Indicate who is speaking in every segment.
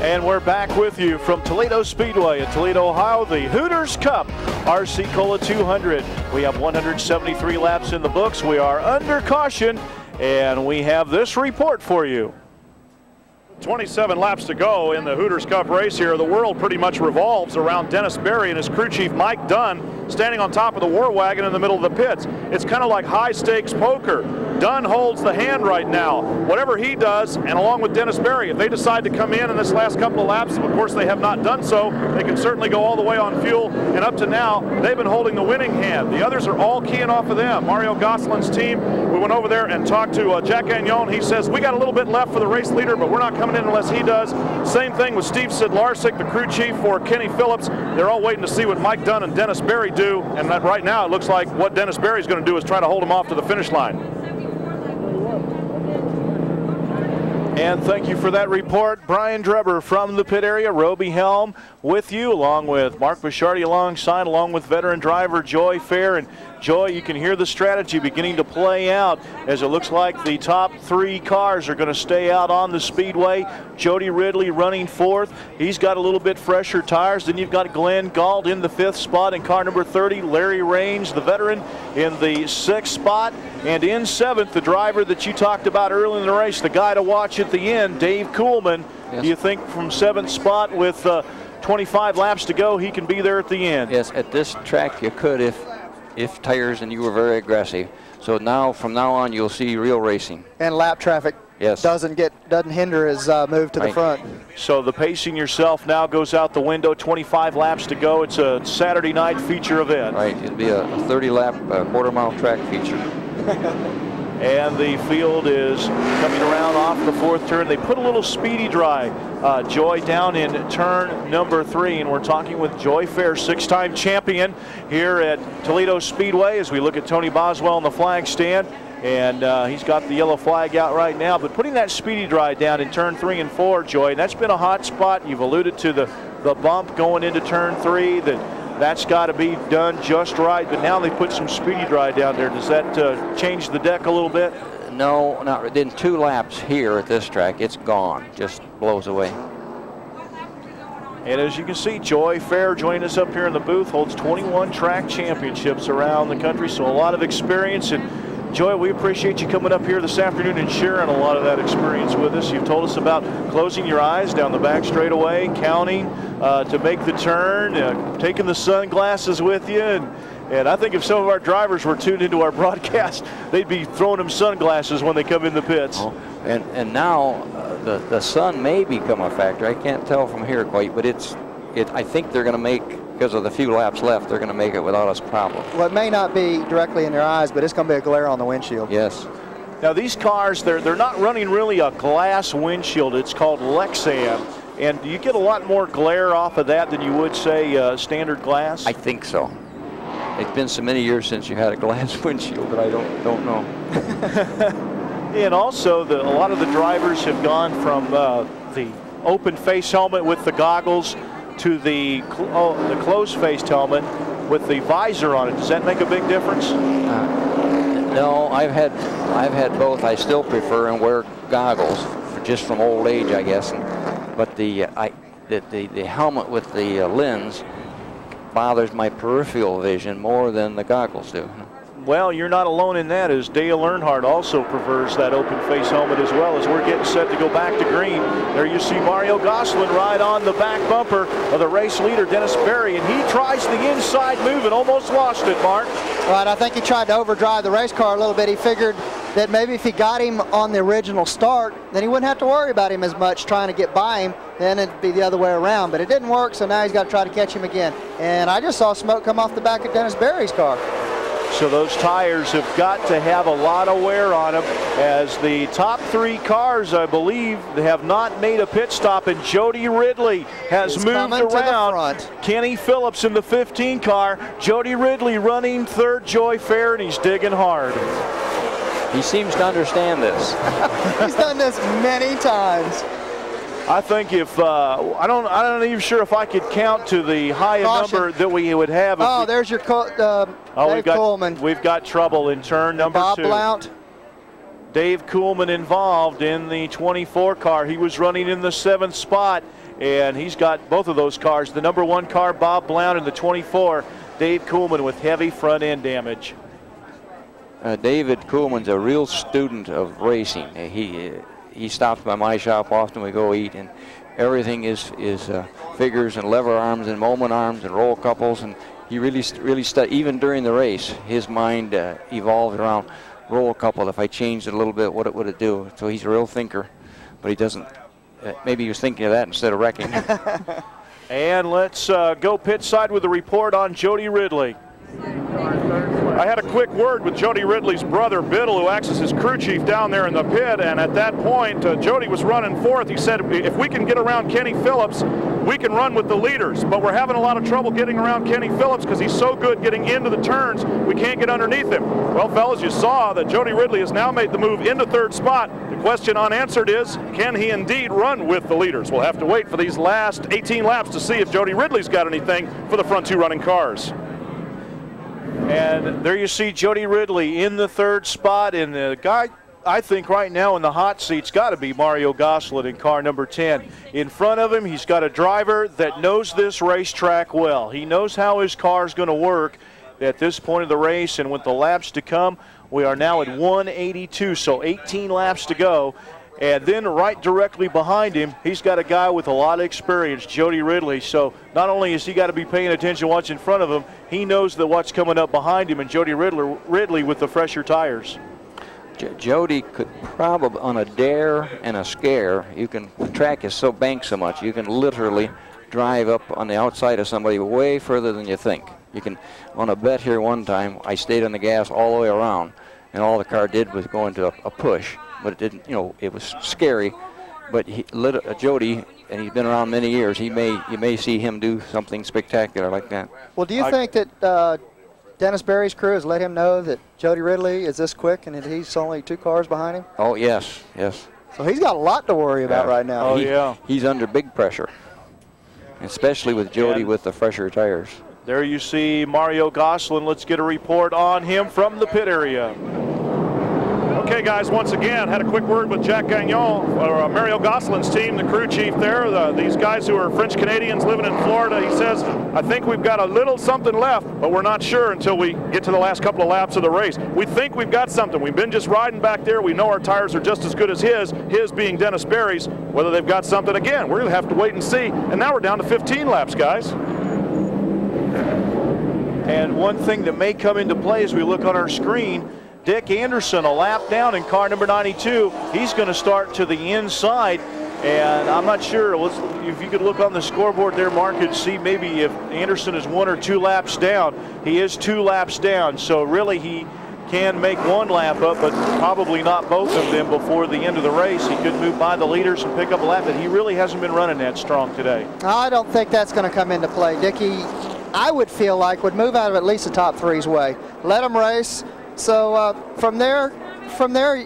Speaker 1: And we're back with you from Toledo Speedway in Toledo, Ohio, the Hooters Cup RC Cola 200. We have 173 laps in the books. We are under caution, and we have this report for you.
Speaker 2: 27 laps to go in the Hooters Cup race here. The world pretty much revolves around Dennis Berry and his crew chief Mike Dunn standing on top of the war wagon in the middle of the pits. It's kind of like high stakes poker. Dunn holds the hand right now. Whatever he does, and along with Dennis Berry, if they decide to come in this last couple of laps, of course they have not done so, they can certainly go all the way on fuel, and up to now, they've been holding the winning hand. The others are all keying off of them. Mario Gosselin's team, we went over there and talked to Jack Agnon. He says, we got a little bit left for the race leader, but we're not coming in unless he does. Same thing with Steve Sidlarsik, the crew chief for Kenny Phillips. They're all waiting to see what Mike Dunn and Dennis Berry do, and right now it looks like what Dennis Berry is going to do is try to hold him off to the finish line.
Speaker 1: And thank you for that report. Brian Drebber from the pit area, Roby Helm with you, along with Mark Bishardi alongside, along with veteran driver Joy Fair. And Joy, you can hear the strategy beginning to play out as it looks like the top three cars are going to stay out on the speedway. Jody Ridley running fourth. He's got a little bit fresher tires. Then you've got Glenn Gauld in the fifth spot in car number 30. Larry Range, the veteran, in the sixth spot. And in seventh, the driver that you talked about early in the race, the guy to watch at the end, Dave Kuhlman.
Speaker 3: Yes.
Speaker 1: Do you think from seventh spot with 25 laps to go, he can be there at the end?
Speaker 3: Yes, at this track you could if tires and you were very aggressive. So now, from now on, you'll see real racing.
Speaker 4: And lap traffic
Speaker 3: yes.
Speaker 4: doesn't hinder his move to the front.
Speaker 1: So the pacing yourself now goes out the window. 25 laps to go. It's a Saturday night feature event.
Speaker 3: Right, it'll be a 30-lap quarter-mile track feature.
Speaker 1: And the field is coming around off the fourth turn. They put a little speedy dry, Joy, down in turn number 3. And we're talking with Joy Fair, 6-time champion here at Toledo Speedway, as we look at Tony Boswell on the flag stand. And he's got the yellow flag out right now. But putting that speedy dry down in turn 3 and 4, Joy, that's been a hot spot. You've alluded to the bump going into turn 3. That's got to be done just right, but now they put some speedy dry down there. Does that change the deck a little bit?
Speaker 3: No, not really. In 2 laps here at this track, it's gone, just blows away.
Speaker 1: And as you can see, Joy Fair joining us up here in the booth, holds 21 track championships around the country, so a lot of experience. And Joy, we appreciate you coming up here this afternoon and sharing a lot of that experience with us. You've told us about closing your eyes down the back straightaway, counting to make the turn, taking the sunglasses with you. And I think if some of our drivers were tuned into our broadcast, they'd be throwing them sunglasses when they come in the pits.
Speaker 3: Oh, and now the sun may become a factor. I can't tell from here quite, but I think they're going to make, because of the few laps left, they're going to make it without us problem.
Speaker 4: Well, it may not be directly in their eyes, but it's going to be a glare on the windshield.
Speaker 3: Yes.
Speaker 1: Now these cars, they're not running really a glass windshield. It's called Lexan. And you get a lot more glare off of that than you would, say, standard glass?
Speaker 3: I think so. It's been so many years since you had a glass windshield that I don't know.
Speaker 1: And also, a lot of the drivers have gone from the open face helmet with the goggles to the closed-faced helmet with the visor on it. Does that make a big difference?
Speaker 3: No, I've had both. I still prefer and wear goggles, just from old age, I guess. But the helmet with the lens bothers my peripheral vision more than the goggles do.
Speaker 1: Well, you're not alone in that, as Dale Earnhardt also prefers that open face helmet as well. As we're getting set to go back to green, there you see Mario Gosselin ride on the back bumper of the race leader, Dennis Berry, and he tries the inside move and almost lost it, Mark.
Speaker 4: Right, I think he tried to overdrive the race car a little bit. He figured that maybe if he got him on the original start, then he wouldn't have to worry about him as much trying to get by him. Then it'd be the other way around. But it didn't work, so now he's got to try to catch him again. And I just saw smoke come off the back of Dennis Berry's car.
Speaker 1: So those tires have got to have a lot of wear on them, as the top 3 cars, I believe, have not made a pit stop, and Jody Ridley has moved around. Kenny Phillips in the 15 car. Jody Ridley running third, Joy Fair, and he's digging hard.
Speaker 3: He seems to understand this.
Speaker 4: He's done this many times.
Speaker 1: I think if I'm not even sure if I could count to the high number that we would have.
Speaker 4: Oh, there's your Dave Coleman.
Speaker 1: We've got trouble in turn number 2.
Speaker 4: Bob Blount.
Speaker 1: Dave Kuhlman involved in the 24 car. He was running in the 7th spot, and he's got both of those cars. The number 1 car, Bob Blount, in the 24. Dave Kuhlman with heavy front end damage.
Speaker 3: David Kuhlman's a real student of racing. He stops by my shop often. We go eat, and everything is figures and lever arms and moment arms and roll couples, and he really even during the race, his mind evolved around roll couple. If I changed it a little bit, what would it do? So he's a real thinker, but he doesn't. Maybe he was thinking of that instead of wrecking.
Speaker 1: And let's go pit side with a report on Jody Ridley.
Speaker 2: I had a quick word with Jody Ridley's brother, Biddle, who acts as his crew chief down there in the pit, and at that point, Jody was running 4th. He said, if we can get around Kenny Phillips, we can run with the leaders, but we're having a lot of trouble getting around Kenny Phillips because he's so good getting into the turns, we can't get underneath him. Well, fellas, you saw that Jody Ridley has now made the move into 3rd spot. The question unanswered is, can he indeed run with the leaders? We'll have to wait for these last 18 laps to see if Jody Ridley's got anything for the front 2 running cars.
Speaker 1: And there you see Jody Ridley in the 3rd spot, and the guy I think right now in the hot seat's got to be Mario Gosselin in car number 10. In front of him, he's got a driver that knows this racetrack well. He knows how his car is going to work at this point of the race, and with the laps to come, we are now at 182, so 18 laps to go. And then right directly behind him, he's got a guy with a lot of experience, Jody Ridley. So not only has he got to be paying attention what's in front of him, he knows that what's coming up behind him, and Jody Ridley with the fresher tires.
Speaker 3: Jody could probably, on a dare and a scare, the track is so banked so much, you can literally drive up on the outside of somebody way further than you think. You can, on a bet here one time, I stayed on the gas all the way around, and all the car did was go into a push. But it didn't, it was scary. But Jody, and he's been around many years, you may see him do something spectacular like that.
Speaker 4: Well, do you think that Dennis Berry's crew has let him know that Jody Ridley is this quick and that he's only 2 cars behind him?
Speaker 3: Oh, yes, yes.
Speaker 4: So he's got a lot to worry about right now.
Speaker 3: He's under big pressure, especially with Jody with the fresher tires.
Speaker 1: There you see Mario Gosselin. Let's get a report on him from the pit area.
Speaker 2: Okay, guys, once again, had a quick word with Jack Gagnon, Mario Gosselin's team, the crew chief there. These guys who are French-Canadians living in Florida, he says, I think we've got a little something left, but we're not sure until we get to the last couple of laps of the race. We think we've got something. We've been just riding back there. We know our tires are just as good as his being Dennis Berry's. Whether they've got something, again, we're going to have to wait and see. And now we're down to 15 laps, guys.
Speaker 1: And one thing that may come into play as we look on our screen, Dick Anderson, a lap down in car number 92. He's going to start to the inside, and I'm not sure if you could look on the scoreboard there, Mark, and see maybe if Anderson is 1 or 2 laps down. He is 2 laps down, so really he can make 1 lap up, but probably not both of them before the end of the race. He could move by the leaders and pick up a lap, but he really hasn't been running that strong today.
Speaker 4: I don't think that's going to come into play. Dickie, I would feel like, would move out of at least the top 3's way. Let him race. So from there,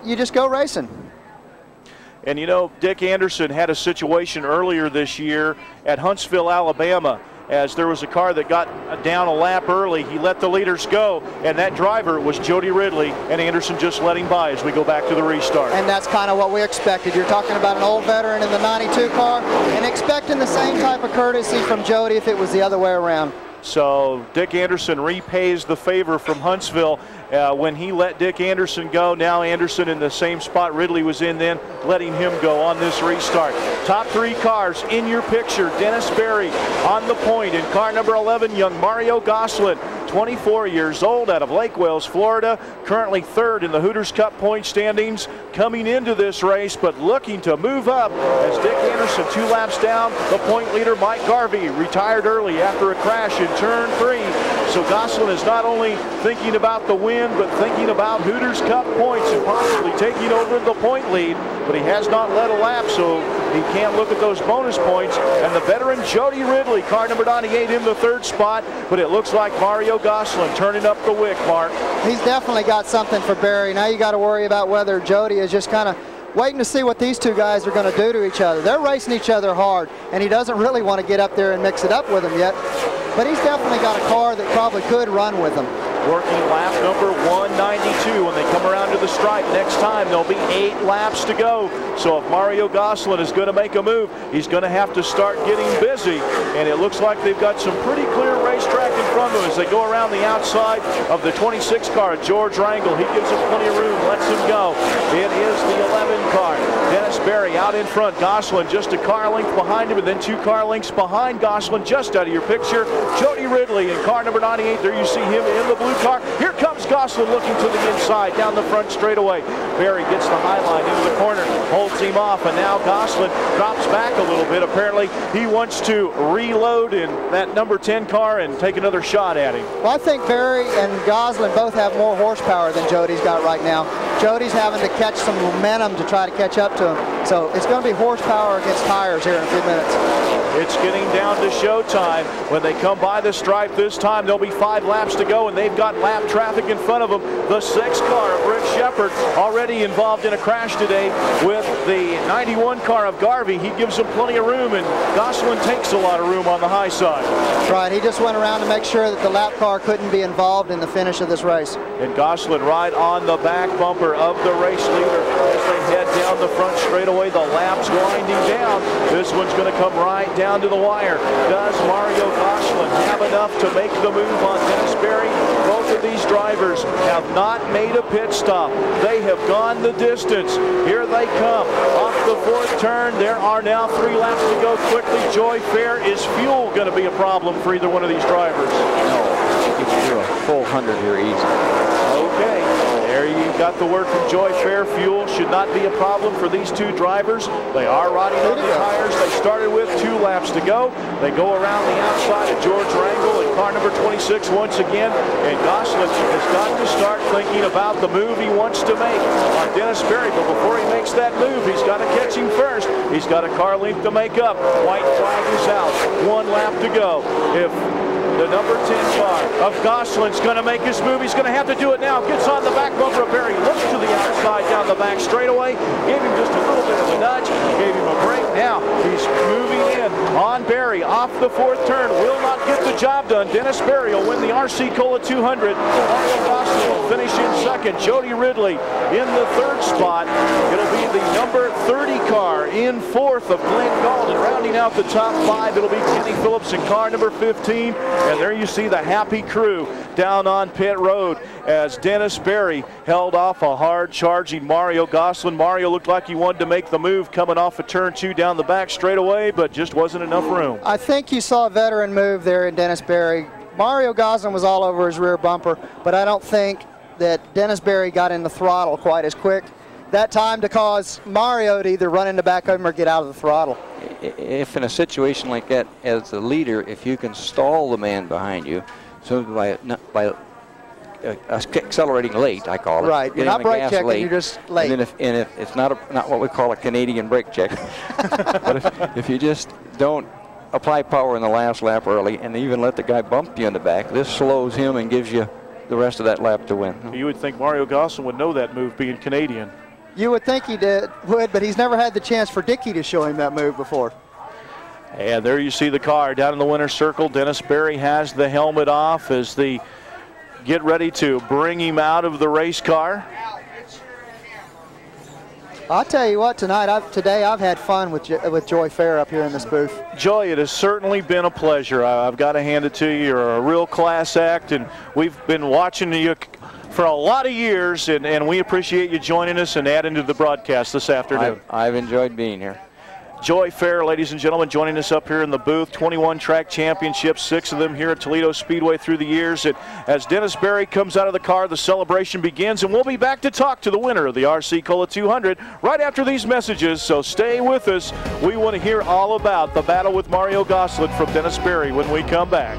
Speaker 4: you just go racing.
Speaker 1: And Dick Anderson had a situation earlier this year at Huntsville, Alabama, as there was a car that got down a lap early. He let the leaders go, and that driver was Jody Ridley, and Anderson just let him by as we go back to the restart.
Speaker 4: And that's kind of what we expected. You're talking about an old veteran in the 92 car and expecting the same type of courtesy from Jody if it was the other way around.
Speaker 1: So Dick Anderson repays the favor from Huntsville when he let Dick Anderson go. Now Anderson in the same spot Ridley was in then, letting him go on this restart. Top 3 cars in your picture. Dennis Berry on the point in car number 11, young Mario Gosselin, 24 years old, out of Lake Wales, Florida, currently 3rd in the Hooters Cup point standings, coming into this race, but looking to move up as Dick Anderson 2 laps down. The point leader, Mike Garvey, retired early after a crash in turn 3. So Gosselin is not only thinking about the win, but thinking about Hooters Cup points and possibly taking over the point lead, but he has not led a lap, so he can't look at those bonus points. And the veteran Jody Ridley, car number 98, in the 3rd spot, but it looks like Mario Gosselin turning up the wick, Mark.
Speaker 4: He's definitely got something for Berry. Now you got to worry about whether Jody is just kind of waiting to see what these 2 guys are going to do to each other. They're racing each other hard, and he doesn't really want to get up there and mix it up with them yet, but he's definitely got a car that probably could run with them.
Speaker 1: working lap number 192. When they come around to the stripe next time, there'll be 8 laps to go. So if Mario Gosselin is going to make a move, he's going to have to start getting busy. And it looks like they've got some pretty clear racetrack in front of them as they go around the outside of the 26 car. George Rangel, he gives him plenty of room, lets him go. It is the 11 car. Dennis Berry out in front. Gosselin just a car length behind him, and then 2 car lengths behind Gosselin, just out of your picture. Jody Ridley in car number 98. There you see him in the blue car. Here comes Gosselin looking to the inside, down the front straightaway. Berry gets the high line into the corner, holds him off, and now Gosselin drops back a little bit. Apparently, he wants to reload in that number 10 car and take another shot at him.
Speaker 4: Well, I think Berry and Gosselin both have more horsepower than Jody's got right now. Jody's having to catch some momentum to try to catch up to him. So it's going to be horsepower against tires here in a few minutes.
Speaker 1: It's getting down to showtime. When they come by the stripe this time, there'll be 5 laps to go, and they've got lap traffic in front of them. The 6 car of Rick Shepard already involved in a crash today with the 91 car of Garvey. He gives them plenty of room, and Gosselin takes a lot of room on the high side.
Speaker 4: Right, he just went around to make sure that the lap car couldn't be involved in the finish of this race.
Speaker 1: And Gosselin right on the back bumper of the race leader as they head down the front straightaway. The lap's winding down. This one's going to come right down to the wire. Does Mario Gosselin have enough to make the move on Dennis Berry? Both of these drivers have not made a pit stop. They have gone the distance. Here they come off the 4th turn. There are now 3 laps to go quickly. Joy Fair, is fuel going to be a problem for either one of these drivers?
Speaker 3: No, you can do a full 100 here easy.
Speaker 1: Okay, there you got the word from Joy Fair. Fuel should not be a problem for these 2 drivers. They are riding on the tires they started with. 2 laps to go. They go around the outside of George Rangel in car number 26 once again. And Gosselin has got to start thinking about the move he wants to make on Dennis Berry. But before he makes that move, he's got to catch him first. He's got a car length to make up. White flag is out. 1 lap to go. If the number 10 car of Gosselin's going to make his move, he's going to have to do it now. Gets on the back bumper of Berry, looks to the outside down the back straightaway, gave him just a little bit of a nudge, gave him a break. Now he's moving in on Berry off the 4th turn. Will not get the job done. Dennis Berry will win the RC Cola 200. Mario Gosselin will finish in 2nd. Jody Ridley in the 3rd spot. It'll be the number 30 car in 4th of Glenn Gauld. And rounding out the top 5, it'll be Kenny Phillips in car number 15. And there you see the happy crew down on pit road as Dennis Berry held off a hard-charging Mario Gosselin. Mario looked like he wanted to make the move coming off of turn 2 down the back straightaway, but just wasn't enough room.
Speaker 4: I think you saw a veteran move there in Dennis Berry. Mario Gosselin was all over his rear bumper, but I don't think that Dennis Berry got in the throttle quite as quick that time to cause Mario to either run in the back of him or get out of the throttle.
Speaker 3: If in a situation like that, as the leader, if you can stall the man behind you, so by accelerating late, I call it.
Speaker 4: Right, you're not brake checking, you're just late.
Speaker 3: And if it's not what we call a Canadian brake check, but if you just don't apply power in the last lap early and even let the guy bump you in the back, this slows him and gives you the rest of that lap to win.
Speaker 1: You would think Mario Gosselin would know that move, being Canadian.
Speaker 4: You would think he would, but he's never had the chance for Dickey to show him that move before.
Speaker 1: And there you see the car down in the winner's circle. Dennis Berry has the helmet off as they get ready to bring him out of the race car.
Speaker 4: I'll tell you what, today I've had fun with Joy Fair up here in this booth.
Speaker 1: Joy, it has certainly been a pleasure. I've got to hand it to you. You're a real class act, and we've been watching you for a lot of years, and we appreciate you joining us and adding to the broadcast this afternoon.
Speaker 3: I've enjoyed being here.
Speaker 1: Joy Fair, ladies and gentlemen, joining us up here in the booth. 21 track championships, 6 of them here at Toledo Speedway through the years. And as Dennis Berry comes out of the car, the celebration begins, and we'll be back to talk to the winner of the RC Cola 200 right after these messages, so stay with us. We want to hear all about the battle with Mario Gosselin from Dennis Berry when we come back.